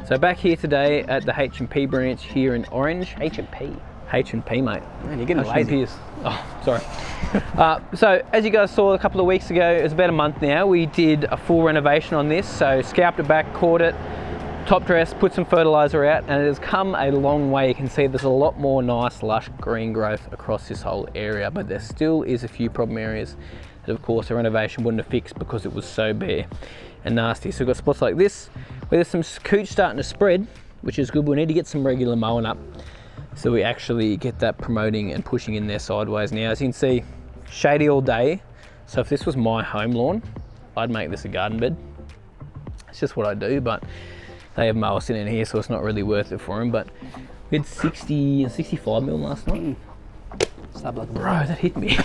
So back here today at the H&P branch here in Orange. H&P? H&P, mate. Man, you're getting lazy. Oh, sorry. So as you guys saw a couple of weeks ago, it was about a month now, we did a full renovation on this. So scalped it back, caught it, top dress, put some fertilizer out, and it has come a long way. You can see there's a lot more nice lush green growth across this whole area, but there still is a few problem areas that of course the renovation wouldn't have fixed because it was so bare and nasty. So we've got spots like this where there's some cooch starting to spread, which is good. We need to get some regular mowing up so we actually get that promoting and pushing in there sideways. Now as you can see, shady all day. So if this was my home lawn, I'd make this a garden bed. It's just what I do, but they have mowers sitting in here, so it's not really worth it for them. But we had 60 and 65 mil last night. Bro, that hit me.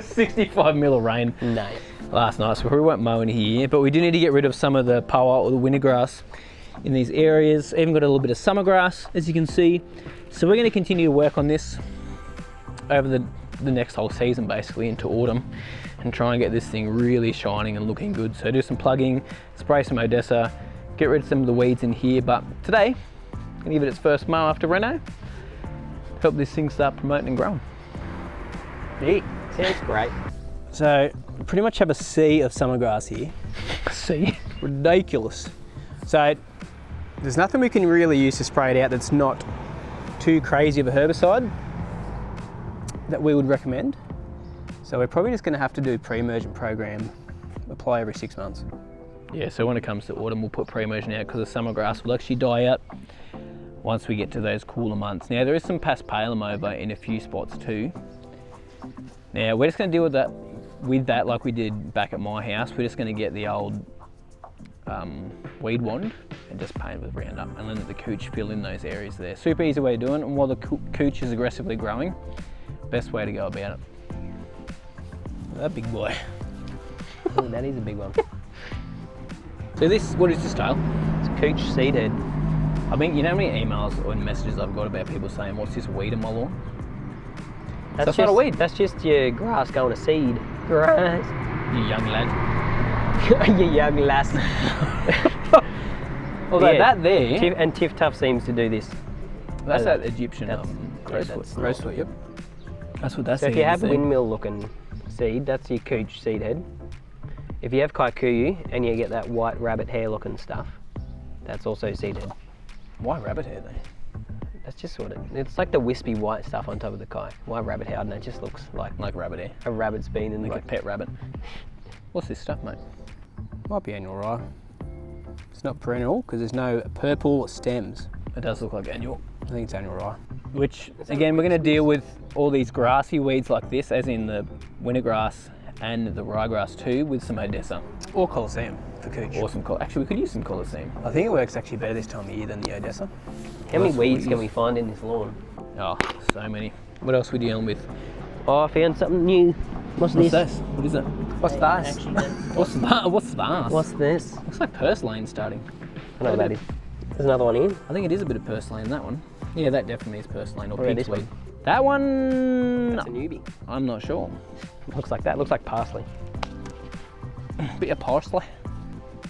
65 mil of rain last night, so we won't mow in here, but we do need to get rid of some of the poa or the winter grass in these areas. Even got a little bit of summer grass, as you can see. So we're going to continue to work on this over the next whole season, basically into autumn, and try and get this thing really shining and looking good. So do some plugging, spray some Odessa, get rid of some of the weeds in here. But today, I'm gonna give it its first mow after reno, help this thing start promoting and growing. Yeah, sounds great. So pretty much have a sea of summer grass here. See? Ridiculous. So there's nothing we can really use to spray it out that's not too crazy of a herbicide that we would recommend. So we're probably just gonna have to do pre-emergent program, apply every 6 months. Yeah, so when it comes to autumn, we'll put pre-emergent out because the summer grass will actually die out once we get to those cooler months. Now there is some paspalum over in a few spots too. Now we're just going to deal with that like we did back at my house. We're just going to get the old weed wand and just paint with Roundup and let the cooch fill in those areas there. Super easy way of doing it, and while the cooch is aggressively growing, best way to go about it. That big boy. Oh, that is a big one. So this, what is this, Dale? It's cooch seed head. I mean, you know how many emails or messages I've got about people saying, what's this weed in my lawn? That's not a weed. That's just your grass going to seed. Grass. You young lad. You young lass. Although that there... And Tiff Tuff seems to do this. That's that Egyptian rosefoot, yep. That's what that's. So if you have windmill looking seed, that's your cooch seed head. If you have kikuyu and you get that white rabbit hair looking stuff, that's also seed head. Why rabbit hair though? That's just what it's like, the wispy white stuff on top of the kai. Why rabbit hair? I don't know, it just looks like rabbit hair. A rabbit's been in like a pet rabbit. What's this stuff, mate? Might be annual rye. It's not perennial because there's no purple stems. It does look like annual. I think it's annual rye. Which, again, we're going to deal with all these grassy weeds like this, as in the winter grass and the ryegrass too, with some Odessa. Or Coliseum for cooch. Or some, actually we could use some Coliseum. I think it works actually better this time of year than the Odessa. How many weeds can we find in this lawn? Oh, so many. What else are we dealing with? Oh, I found something new. What's this? What is it? What's that? What's that? What's that? What's this? Looks like purslane starting. I know what that is. There's another one here. I think it is a bit of purslane, that one. Yeah, that definitely is purslane or this pigweed. one? That one... That's a newbie. I'm not sure. Looks like that. Looks like parsley. Bit of parsley.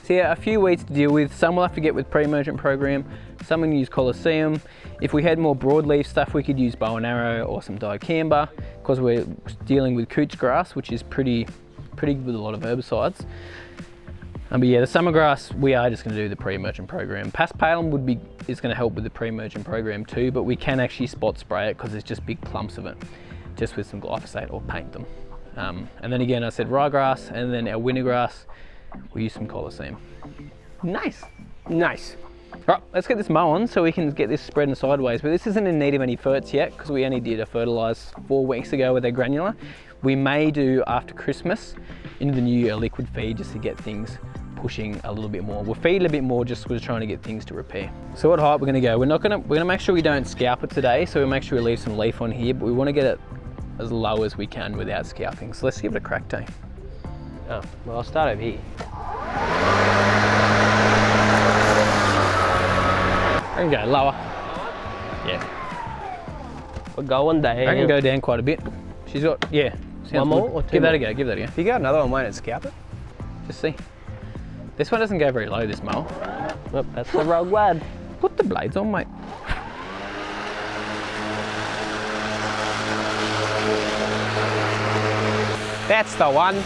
So yeah, a few weeds to deal with. Some we'll have to get with pre-emergent program. Some we can use Coliseum. If we had more broadleaf stuff, we could use bow and arrow or some dicamba, because we're dealing with cooch grass, which is pretty good with a lot of herbicides. But yeah, the summer grass, we are just going to do the pre-emergent program. Paspalum is going to help with the pre-emergent program too, but we can actually spot spray it because there's just big clumps of it, just with some glyphosate or paint them. And then again, I said ryegrass, and then our winter grass, we use some Coliseum. Nice. Nice. Right, let's get this mow on so we can get this spreading sideways. But this isn't in need of any ferts yet because we only did a fertilise 4 weeks ago with our granular. We may do after Christmas into the new year a liquid feed just to get things pushing a little bit more. We'll feed it a bit more just because we're trying to get things to repair. So what height we're going to go? We're going to make sure we don't scalp it today, so we'll make sure we leave some leaf on here, but we want to get it as low as we can without scalping. So let's give it a crack, Dave. Oh, well, I'll start over here. I can go lower. Yeah. We're going down. I can go down quite a bit. She's got, yeah. One more good. or two Give that a more? go, give that a go. If you got another one, won't it scalp it? Just see. This one doesn't go very low, this mower. Oh, that's the wrong one. Put the blades on, mate. That's the one.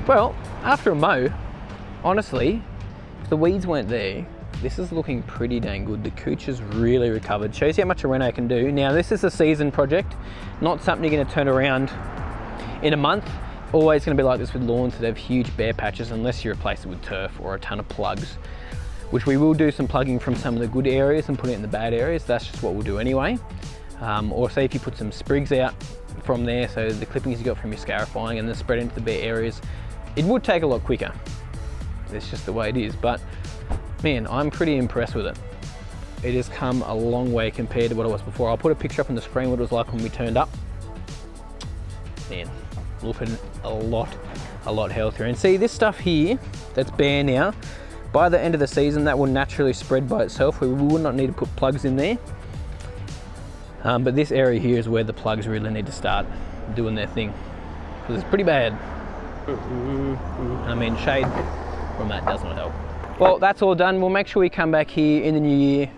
Well, after a mow, honestly, if the weeds weren't there, this is looking pretty dang good. The cooch has really recovered. Shows you how much a reno can do. Now, this is a season project, not something you're gonna turn around in a month. Always gonna be like this with lawns that have huge bare patches, unless you replace it with turf or a ton of plugs, which we will do some plugging from some of the good areas and put it in the bad areas. That's just what we'll do anyway. Or say if you put some sprigs out from there, so the clippings you got from your scarifying and then spread into the bare areas, it would take a lot quicker. It's just the way it is, but man, I'm pretty impressed with it. It has come a long way compared to what it was before. I'll put a picture up on the screen what it was like when we turned up. Man, looking a lot healthier. And see, this stuff here that's bare now, by the end of the season, that will naturally spread by itself. We will not need to put plugs in there. But this area here is where the plugs really need to start doing their thing, because it's pretty bad. I mean, shade from that does not help. Well, that's all done. We'll make sure we come back here in the new year,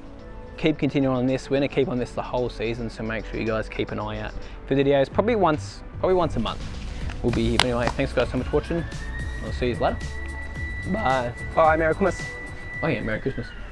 keep continuing on this. We're gonna keep on this the whole season, so make sure you guys keep an eye out for videos. Probably once a month we'll be here. But anyway, thanks guys so much for watching. I'll see you later. Bye. Bye, Merry Christmas. Oh yeah, Merry Christmas.